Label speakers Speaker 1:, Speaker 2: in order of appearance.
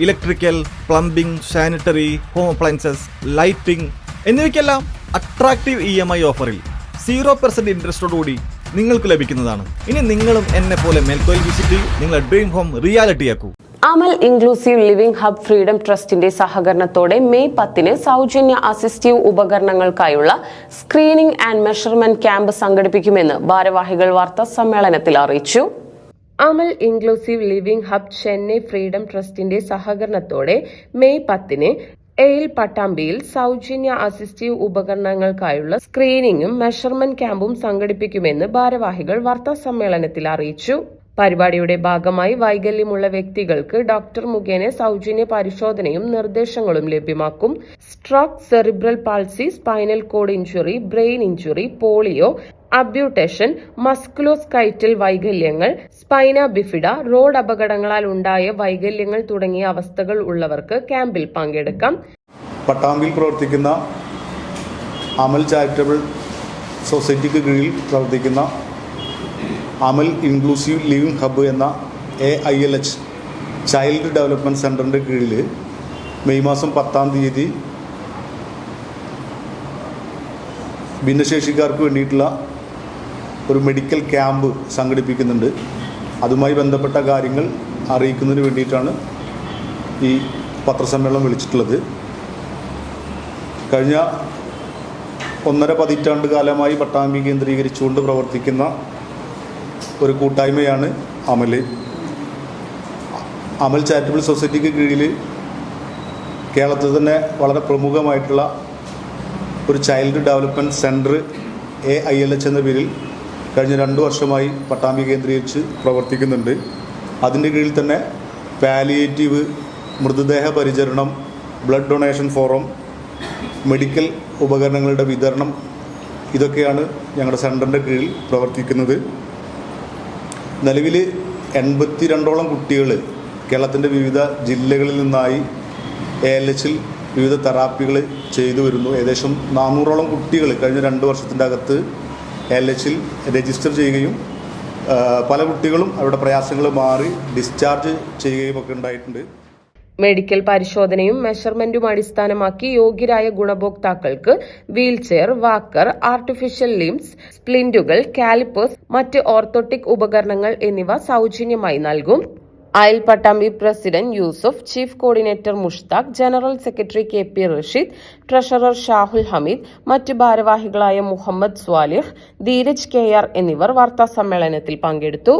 Speaker 1: Electrical, plumbing, sanitary, home appliances, lighting എന്നിവയ്ക്കെല്ലാം attractive EMI ഓഫറിൽ 0% ഇൻട്രസ്റ്റോടുകൂടി നിങ്ങൾക്ക് ലഭിക്കുന്നതാണ്. ഇനി നിങ്ങളും എന്നെ പോലെ മെൽക്കോയിൽ വിസിറ്റ് ചെയ്യൂ, നിങ്ങളുടെ ഡ്രീം ഹോം റിയാലിറ്റിയാക്കൂ.
Speaker 2: Amal inclusive living hub freedom ട്രസ്റ്റിന്റെ സഹകരണത്തോടെ മെയ് 10 സൗജന്യ അസിസ്റ്റീവ് ഉപകരണങ്ങൾക്കായുള്ള സ്ക്രീനിംഗ് ആൻഡ് മെഷർമെന്റ് ക്യാമ്പ് സംഘടിപ്പിക്കുമെന്ന് ഭാരവാഹികൾ വാർത്താ സമ്മേളനത്തിൽ അറിയിച്ചു. Amal inclusive living hub Chennai freedom ട്രസ്റ്റിന്റെ സഹകരണത്തോടെ മെയ് 10 എയിൽ പട്ടാമ്പിയിൽ സൗജന്യ അസിസ്റ്റീവ് ഉപകരണങ്ങൾക്കായുള്ള സ്ക്രീനിംഗും മെഷർമെന്റ് ക്യാമ്പും സംഘടിപ്പിക്കുമെന്ന് ഭാരവാഹികൾ വാർത്താ സമ്മേളനത്തിൽ അറിയിച്ചു. പരിപാടിയുടെ ഭാഗമായി വൈകല്യമുള്ള വ്യക്തികൾക്ക് ഡോക്ടർ മുഖേന സൗജന്യ പരിശോധനയും നിർദ്ദേശങ്ങളും ലഭ്യമാക്കും. Stroke, cerebral palsy, spinal cord injury, brain injury, polio, amputation, musculoskeletal വൈകല്യങ്ങൾ, സ്പൈന ബിഫിഡ, റോഡ് അപകടങ്ങളാൽ ഉണ്ടായ വൈകല്യങ്ങൾ തുടങ്ങിയ അവസ്ഥകൾ ഉള്ളവർക്ക് ക്യാമ്പിൽ പങ്കെടുക്കാം.
Speaker 3: പട്ടാമ്പിയിൽ പ്രവർത്തിക്കുന്ന അമൽ ചാരിറ്റബിൾ സൊസൈറ്റിക്ക് കീഴിൽ പ്രവർത്തിക്കുന്ന അമൽ ഇൻക്ലൂസീവ് ലിവിംഗ് ഹബ്ബ് എന്ന AILH ചൈൽഡ് ഡെവലപ്മെൻറ്റ് സെൻ്ററിൻ്റെ കീഴിൽ മെയ് മാസം 10 ഭിന്നശേഷിക്കാർക്ക് വേണ്ടിയിട്ടുള്ള ഒരു മെഡിക്കൽ ക്യാമ്പ് സംഘടിപ്പിക്കുന്നുണ്ട്. അതുമായി ബന്ധപ്പെട്ട കാര്യങ്ങൾ അറിയിക്കുന്നതിന് വേണ്ടിയിട്ടാണ് ഈ പത്രസമ്മേളനം വിളിച്ചിട്ടുള്ളത്. കഴിഞ്ഞ 1.5 പതിറ്റാണ്ട് കാലമായി പട്ടാമ്പി കേന്ദ്രീകരിച്ചുകൊണ്ട് പ്രവർത്തിക്കുന്ന ഒരു കൂട്ടായ്മയാണ് അമൽ ചാരിറ്റബിൾ സൊസൈറ്റിക്ക് കീഴിൽ കേരളത്തിൽ തന്നെ വളരെ പ്രമുഖമായിട്ടുള്ള ഒരു ചൈൽഡ് ഡെവലപ്മെൻറ്റ് സെൻറ്റർ AILH എന്ന പേരിൽ കഴിഞ്ഞ 2 വർഷമായി പട്ടാമ്പി കേന്ദ്രീകരിച്ച് പ്രവർത്തിക്കുന്നുണ്ട്. അതിൻ്റെ കീഴിൽ തന്നെ പാലിയേറ്റീവ്, മൃതദേഹ പരിചരണം, ബ്ലഡ് ഡൊണേഷൻ ഫോറം, മെഡിക്കൽ ഉപകരണങ്ങളുടെ വിതരണം, ഇതൊക്കെയാണ് ഞങ്ങളുടെ സെൻറ്ററിൻ്റെ കീഴിൽ പ്രവർത്തിക്കുന്നത്. നിലവിൽ 82ഓളം കുട്ടികൾ കേരളത്തിൻ്റെ വിവിധ ജില്ലകളിൽ നിന്നായി AILHൽ വിവിധ തെറാപ്പികൾ ചെയ്തു വരുന്നു. ഏകദേശം 400ഓളം കുട്ടികൾ കഴിഞ്ഞ 2 വർഷത്തിൻ്റെ അകത്ത് AILHൽ രജിസ്റ്റർ ചെയ്യുകയും പല കുട്ടികളും അവരുടെ പ്രയാസങ്ങൾ മാറി ഡിസ്ചാർജ് ചെയ്യുകയും ഒക്കെ ഉണ്ടായിട്ടുണ്ട്.
Speaker 2: മെഡിക്കൽ പരിശോധനയും മെഷർമെന്റും അടിസ്ഥാനമാക്കി യോഗ്യരായ ഗുണഭോക്താക്കൾക്ക് വീൽചെയർ, വാക്കർ, ആർട്ടിഫിഷ്യൽ ലിംസ്, സ്പ്ലിന്റുകൾ, കാലിപ്പേഴ്സ്, മറ്റ് ഓർത്തോട്ടിക് ഉപകരണങ്ങൾ എന്നിവ സൗജന്യമായി നൽകും. അയൽ Pattambi president Yusuf, chief coordinator Mushtaq, general secretary KP Rasheed, treasurer Shahul Hameed, മറ്റ് ഭാരവാഹികളായ മുഹമ്മദ് സ്വാലിഹ്, ധീരജ് KR എന്നിവർ വാർത്താ സമ്മേളനത്തിൽ പങ്കെടുത്തു.